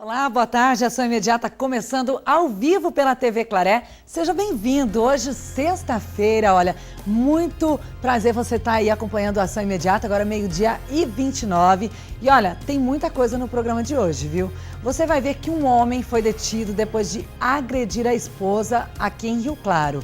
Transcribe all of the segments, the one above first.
Olá, boa tarde. Ação Imediata começando ao vivo pela TV Claré. Seja bem-vindo. Hoje, sexta-feira, olha, muito prazer você estar aí acompanhando a Ação Imediata, agora meio-dia e 29. E olha, tem muita coisa no programa de hoje, viu? Você vai ver que um homem foi detido depois de agredir a esposa aqui em Rio Claro.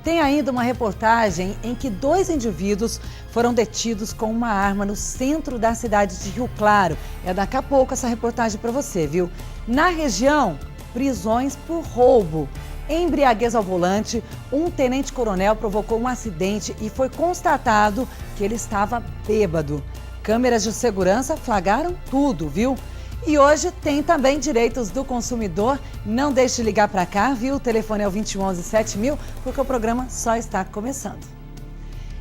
Tem ainda uma reportagem em que 2 indivíduos foram detidos com uma arma no centro da cidade de Rio Claro. É daqui a pouco essa reportagem para você, viu? Na região, prisões por roubo. Embriaguez ao volante, um tenente-coronel provocou um acidente e foi constatado que ele estava bêbado. Câmeras de segurança flagraram tudo, viu? E hoje tem também direitos do consumidor. Não deixe de ligar para cá, viu? O telefone é o 2011-7000, porque o programa só está começando.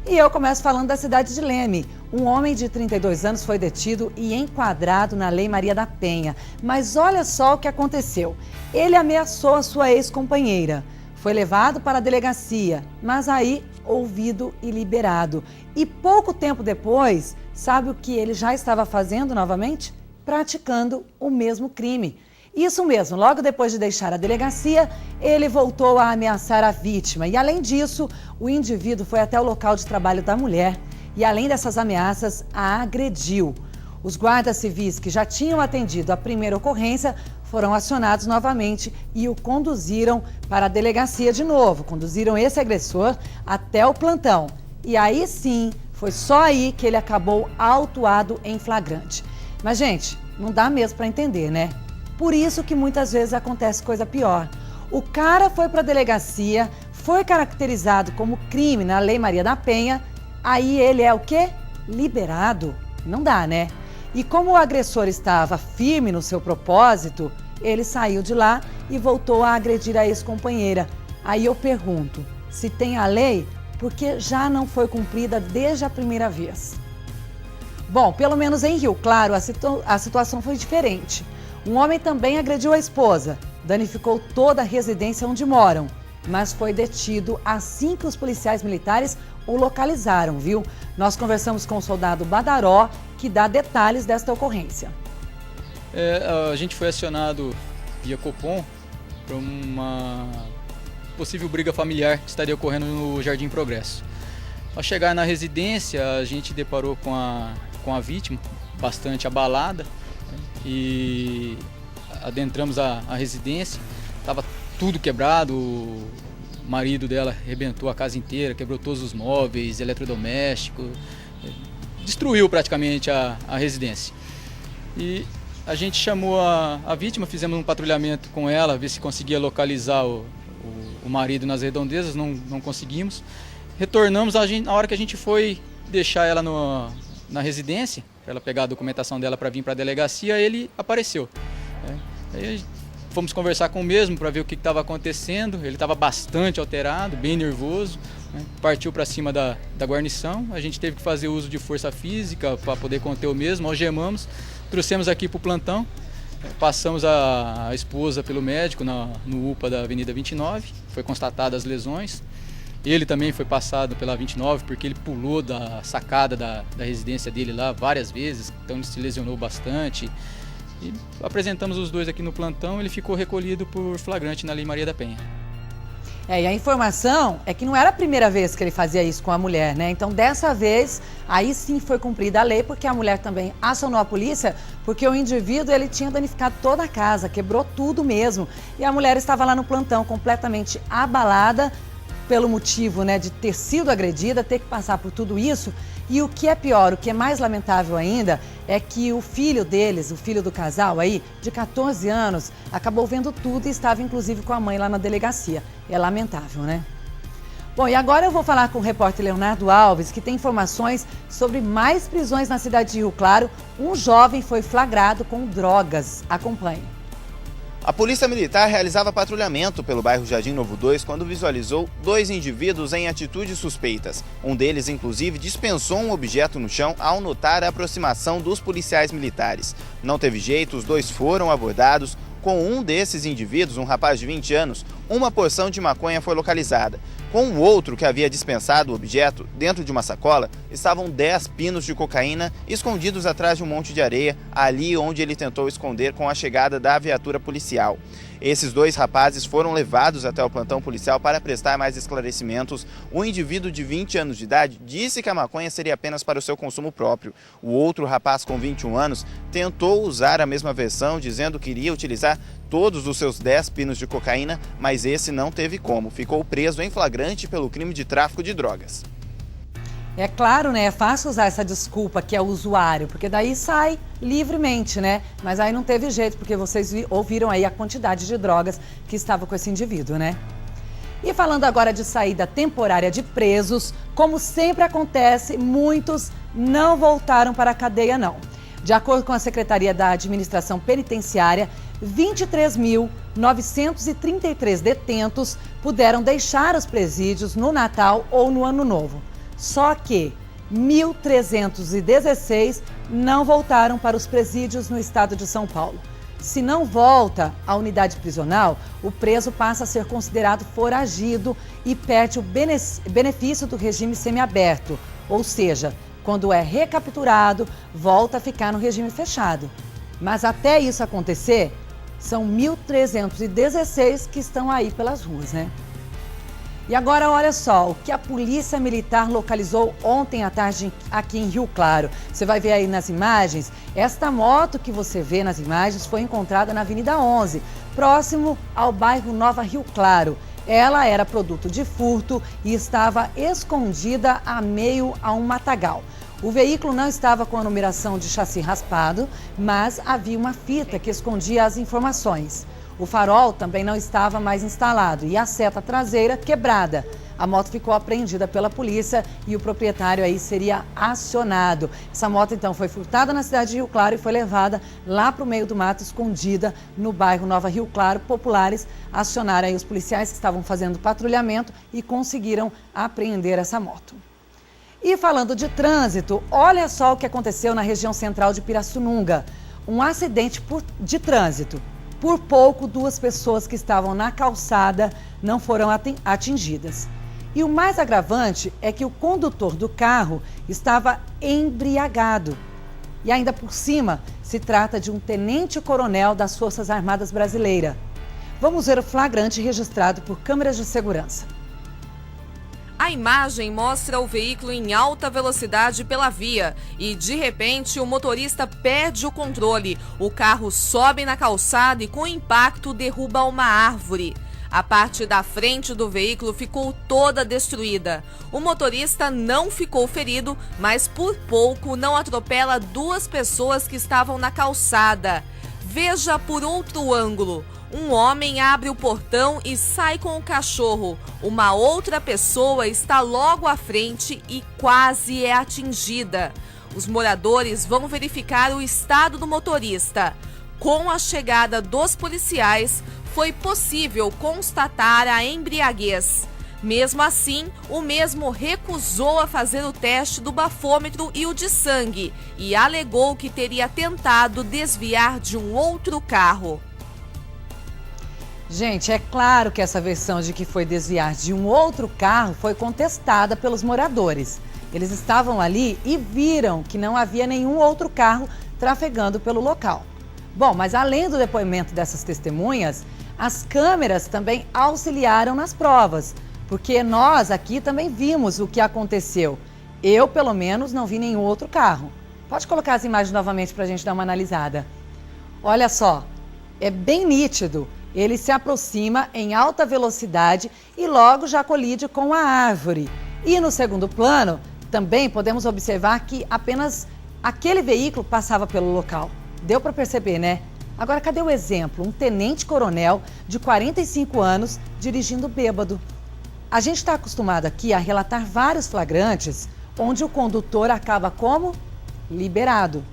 E eu começo falando da cidade de Leme. Um homem de 32 anos foi detido e enquadrado na Lei Maria da Penha. Mas olha só o que aconteceu. Ele ameaçou a sua ex-companheira. Foi levado para a delegacia, mas aí ouvido e liberado. E pouco tempo depois, sabe o que ele já estava fazendo novamente? Praticando o mesmo crime. Isso mesmo, logo depois de deixar a delegacia, ele voltou a ameaçar a vítima. E além disso, o indivíduo foi até o local de trabalho da mulher e, além dessas ameaças, a agrediu. Os guardas civis que já tinham atendido a primeira ocorrência foram acionados novamente e o conduziram para a delegacia de novo. Conduziram esse agressor até o plantão. E aí sim, foi só aí que ele acabou autuado em flagrante. Mas, gente, não dá mesmo para entender, né? Por isso que muitas vezes acontece coisa pior. O cara foi para a delegacia, foi caracterizado como crime na Lei Maria da Penha, aí ele é o quê? Liberado. Não dá, né? E como o agressor estava firme no seu propósito, ele saiu de lá e voltou a agredir a ex-companheira. Aí eu pergunto, se tem a lei, por que já não foi cumprida desde a primeira vez? Bom, pelo menos em Rio Claro, a situação foi diferente. Um homem também agrediu a esposa, danificou toda a residência onde moram, mas foi detido assim que os policiais militares o localizaram, viu? Nós conversamos com o soldado Badaró, que dá detalhes desta ocorrência. A gente foi acionado via Copom para uma possível briga familiar que estaria ocorrendo no Jardim Progresso. Ao chegar na residência, a gente deparou com a vítima, bastante abalada, e adentramos a residência, estava tudo quebrado, o marido dela arrebentou a casa inteira, quebrou todos os móveis, eletrodomésticos, destruiu praticamente a residência. E a gente chamou a vítima, fizemos um patrulhamento com ela, ver se conseguia localizar o marido nas redondezas, não conseguimos. Retornamos na hora que a gente foi deixar ela na residência, para ela pegar a documentação dela para vir para a delegacia, ele apareceu. Aí fomos conversar com o mesmo para ver o que estava acontecendo. Ele estava bastante alterado, bem nervoso, partiu para cima da guarnição. A gente teve que fazer uso de força física para poder conter o mesmo, algemamos, trouxemos aqui para o plantão, passamos a esposa pelo médico no UPA da Avenida 29, foi constatada as lesões. Ele também foi passado pela 29 porque ele pulou da sacada da residência dele lá várias vezes, então ele se lesionou bastante. E apresentamos os dois aqui no plantão, ele ficou recolhido por flagrante na Lei Maria da Penha. E a informação é que não era a primeira vez que ele fazia isso com a mulher, né? Então, dessa vez, aí sim foi cumprida a lei, porque a mulher também acionou a polícia, porque o indivíduo, ele tinha danificado toda a casa, quebrou tudo mesmo. E a mulher estava lá no plantão, completamente abalada, pelo motivo, né, de ter sido agredida, ter que passar por tudo isso. E o que é pior, o que é mais lamentável ainda, é que o filho deles, o filho do casal aí, de 14 anos, acabou vendo tudo e estava inclusive com a mãe lá na delegacia. É lamentável, né? Bom, e agora eu vou falar com o repórter Leonardo Alves, que tem informações sobre mais prisões na cidade de Rio Claro. Um jovem foi flagrado com drogas. Acompanhe. A Polícia Militar realizava patrulhamento pelo bairro Jardim Novo 2 quando visualizou 2 indivíduos em atitudes suspeitas. Um deles, inclusive, dispensou um objeto no chão ao notar a aproximação dos policiais militares. Não teve jeito, os 2 foram abordados. Com um desses indivíduos, um rapaz de 20 anos, uma porção de maconha foi localizada. Com o outro que havia dispensado o objeto, dentro de uma sacola, estavam 10 pinos de cocaína escondidos atrás de um monte de areia, ali onde ele tentou esconder com a chegada da viatura policial. Esses 2 rapazes foram levados até o plantão policial para prestar mais esclarecimentos. O indivíduo de 20 anos de idade disse que a maconha seria apenas para o seu consumo próprio. O outro rapaz com 21 anos tentou usar a mesma versão, dizendo que iria utilizar todos os seus 10 pinos de cocaína, mas esse não teve como. Ficou preso em flagrante pelo crime de tráfico de drogas. É claro, né? É fácil usar essa desculpa que é o usuário, porque daí sai livremente, né? Mas aí não teve jeito, porque vocês ouviram aí a quantidade de drogas que estava com esse indivíduo, né? E falando agora de saída temporária de presos, como sempre acontece, muitos não voltaram para a cadeia, não. De acordo com a Secretaria da Administração Penitenciária, 23.933 detentos puderam deixar os presídios no Natal ou no Ano Novo. Só que 1.316 não voltaram para os presídios no estado de São Paulo. Se não volta à unidade prisional, o preso passa a ser considerado foragido e perde o benefício do regime semiaberto, ou seja, quando é recapturado, volta a ficar no regime fechado. Mas até isso acontecer, são 1.316 que estão aí pelas ruas, né? E agora olha só, o que a Polícia Militar localizou ontem à tarde aqui em Rio Claro. Você vai ver aí nas imagens, esta moto que você vê nas imagens foi encontrada na Avenida 11, próximo ao bairro Nova Rio Claro. Ela era produto de furto e estava escondida a meio a um matagal. O veículo não estava com a numeração de chassi raspado, mas havia uma fita que escondia as informações. O farol também não estava mais instalado e a seta traseira quebrada. A moto ficou apreendida pela polícia e o proprietário aí seria acionado. Essa moto então foi furtada na cidade de Rio Claro e foi levada lá para o meio do mato, escondida no bairro Nova Rio Claro. Populares acionaram aí os policiais que estavam fazendo patrulhamento e conseguiram apreender essa moto. E falando de trânsito, olha só o que aconteceu na região central de Pirassununga. Um acidente de trânsito. Por pouco, 2 pessoas que estavam na calçada não foram atingidas. E o mais agravante é que o condutor do carro estava embriagado. E ainda por cima, se trata de um tenente-coronel das Forças Armadas Brasileiras. Vamos ver o flagrante registrado por câmeras de segurança. A imagem mostra o veículo em alta velocidade pela via e, de repente, o motorista perde o controle. O carro sobe na calçada e, com impacto, derruba uma árvore. A parte da frente do veículo ficou toda destruída. O motorista não ficou ferido, mas por pouco não atropela 2 pessoas que estavam na calçada. Veja por outro ângulo. Um homem abre o portão e sai com o cachorro. Uma outra pessoa está logo à frente e quase é atingida. Os moradores vão verificar o estado do motorista. Com a chegada dos policiais, foi possível constatar a embriaguez. Mesmo assim, o mesmo recusou a fazer o teste do bafômetro e o de sangue e alegou que teria tentado desviar de um outro carro. Gente, é claro que essa versão de que foi desviar de um outro carro foi contestada pelos moradores. Eles estavam ali e viram que não havia nenhum outro carro trafegando pelo local. Bom, mas além do depoimento dessas testemunhas, as câmeras também auxiliaram nas provas, porque nós aqui também vimos o que aconteceu. Eu, pelo menos, não vi nenhum outro carro. Pode colocar as imagens novamente para a gente dar uma analisada. Olha só, é bem nítido. Ele se aproxima em alta velocidade e logo já colide com a árvore. E no segundo plano, também podemos observar que apenas aquele veículo passava pelo local. Deu para perceber, né? Agora, cadê o exemplo? Um tenente-coronel de 45 anos dirigindo bêbado. A gente está acostumado aqui a relatar vários flagrantes onde o condutor acaba como? Liberado.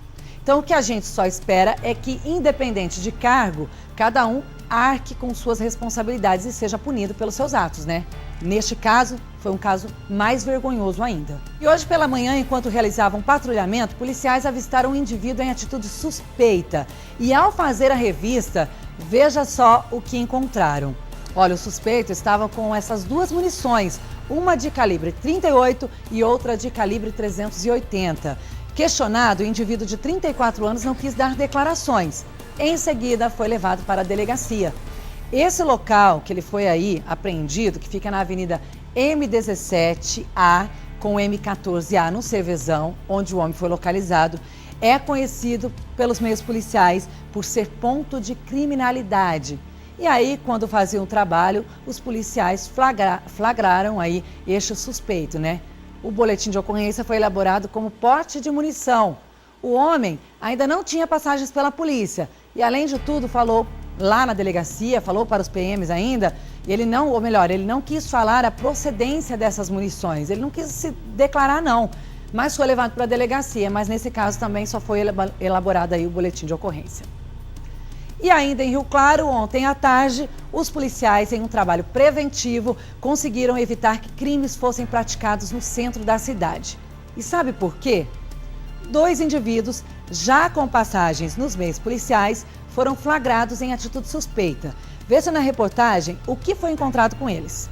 Então, o que a gente só espera é que, independente de cargo, cada um arque com suas responsabilidades e seja punido pelos seus atos, né? Neste caso, foi um caso mais vergonhoso ainda. E hoje pela manhã, enquanto realizavam patrulhamento, policiais avistaram um indivíduo em atitude suspeita. E ao fazer a revista, veja só o que encontraram. Olha, o suspeito estava com essas duas munições, uma de calibre 38 e outra de calibre 380. Questionado, o indivíduo de 34 anos não quis dar declarações. Em seguida, foi levado para a delegacia. Esse local que ele foi aí apreendido, que fica na Avenida M17A com M14A no Cervezão, onde o homem foi localizado, é conhecido pelos meios policiais por ser ponto de criminalidade. E aí, quando faziam o trabalho, os policiais flagraram aí este suspeito, né? O boletim de ocorrência foi elaborado como porte de munição. O homem ainda não tinha passagens pela polícia e, além de tudo, falou lá na delegacia, falou para os PMs ainda, e ele não, ou melhor, ele não quis falar a procedência dessas munições, ele não quis se declarar não, mas foi levado para a delegacia, mas nesse caso também só foi elaborado aí o boletim de ocorrência. E ainda em Rio Claro, ontem à tarde, os policiais, em um trabalho preventivo, conseguiram evitar que crimes fossem praticados no centro da cidade. E sabe por quê? 2 indivíduos, já com passagens nos meios policiais, foram flagrados em atitude suspeita. Veja na reportagem o que foi encontrado com eles.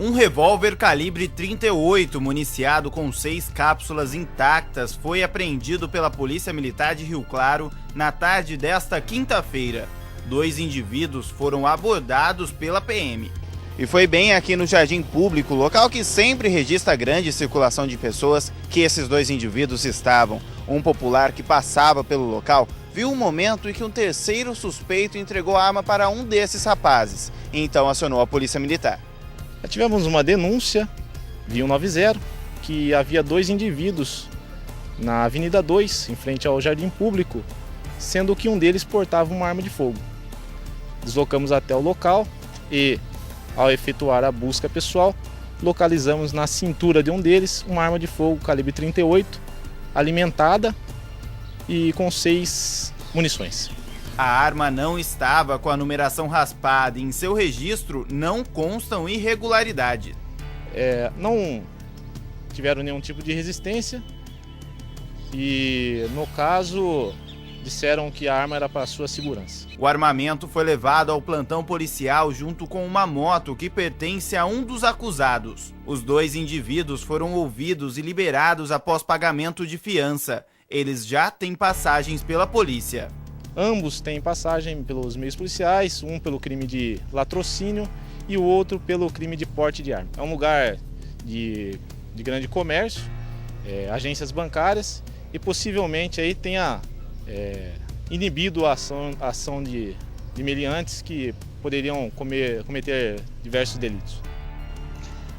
Um revólver calibre 38, municiado com 6 cápsulas intactas, foi apreendido pela Polícia Militar de Rio Claro na tarde desta quinta-feira. 2 indivíduos foram abordados pela PM. E foi bem aqui no Jardim Público, local que sempre registra grande circulação de pessoas, que esses 2 indivíduos estavam. Um popular que passava pelo local viu o momento em que um terceiro suspeito entregou a arma para um desses rapazes, e então acionou a Polícia Militar. Tivemos uma denúncia via 190 que havia 2 indivíduos na Avenida 2, em frente ao Jardim Público, sendo que um deles portava uma arma de fogo. Deslocamos até o local e, ao efetuar a busca pessoal, localizamos na cintura de um deles uma arma de fogo calibre 38, alimentada e com 6 munições. A arma não estava com a numeração raspada e em seu registro não constam irregularidades. Não tiveram nenhum tipo de resistência e, no caso, disseram que a arma era para sua segurança. O armamento foi levado ao plantão policial junto com uma moto que pertence a um dos acusados. Os 2 indivíduos foram ouvidos e liberados após pagamento de fiança. Eles já têm passagens pela polícia. Ambos têm passagem pelos meios policiais, um pelo crime de latrocínio e o outro pelo crime de porte de arma. É um lugar de grande comércio, agências bancárias e possivelmente aí tenha inibido a ação de meliantes que poderiam cometer diversos delitos.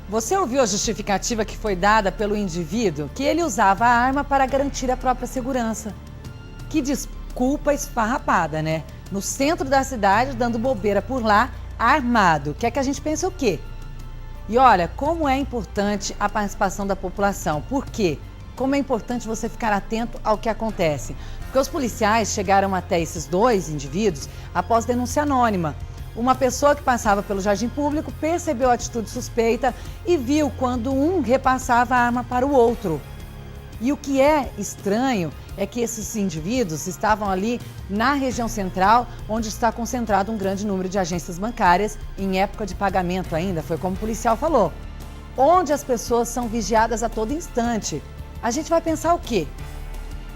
Você ouviu a justificativa que foi dada pelo indivíduo que ele usava a arma para garantir a própria segurança? Que desculpa esfarrapada, né? No centro da cidade, dando bobeira por lá, armado. Quer que a gente pense o quê? E olha, como é importante a participação da população. Por quê? Como é importante você ficar atento ao que acontece. Porque os policiais chegaram até esses 2 indivíduos após denúncia anônima. Uma pessoa que passava pelo Jardim Público percebeu a atitude suspeita e viu quando um repassava a arma para o outro. E o que é estranho é que esses indivíduos estavam ali na região central, onde está concentrado um grande número de agências bancárias, em época de pagamento ainda, foi como o policial falou, onde as pessoas são vigiadas a todo instante. A gente vai pensar o quê?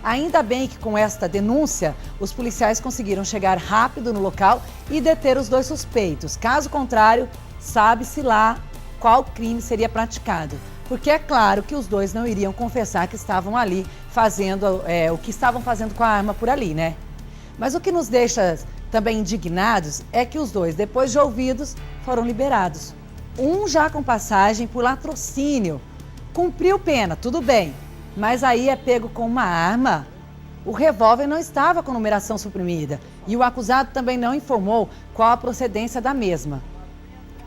Ainda bem que com esta denúncia, os policiais conseguiram chegar rápido no local e deter os 2 suspeitos. Caso contrário, sabe-se lá qual crime seria praticado. Porque é claro que os 2 não iriam confessar que estavam ali fazendo o que estavam fazendo com a arma por ali, né? Mas o que nos deixa também indignados é que os 2, depois de ouvidos, foram liberados. Um já com passagem por latrocínio. Cumpriu pena, tudo bem. Mas aí é pego com uma arma. O revólver não estava com numeração suprimida e o acusado também não informou qual a procedência da mesma.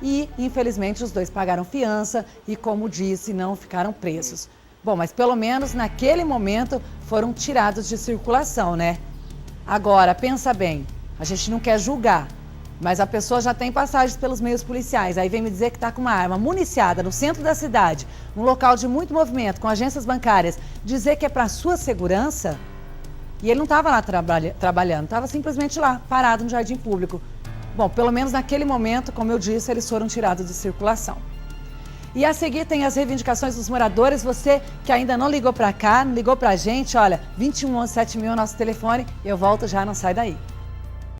E, infelizmente, os 2 pagaram fiança e, como disse, não ficaram presos. Bom, mas pelo menos naquele momento foram tirados de circulação, né? Agora, pensa bem, a gente não quer julgar, mas a pessoa já tem passagens pelos meios policiais, aí vem me dizer que está com uma arma municiada no centro da cidade, num local de muito movimento, com agências bancárias, dizer que é para sua segurança, e ele não estava lá trabalhando, estava simplesmente lá, parado no Jardim Público. Bom, pelo menos naquele momento, como eu disse, eles foram tirados de circulação. E a seguir tem as reivindicações dos moradores. Você que ainda não ligou para cá, não ligou para a gente, olha, 21 11 7000 é o nosso telefone. Eu volto já, não sai daí.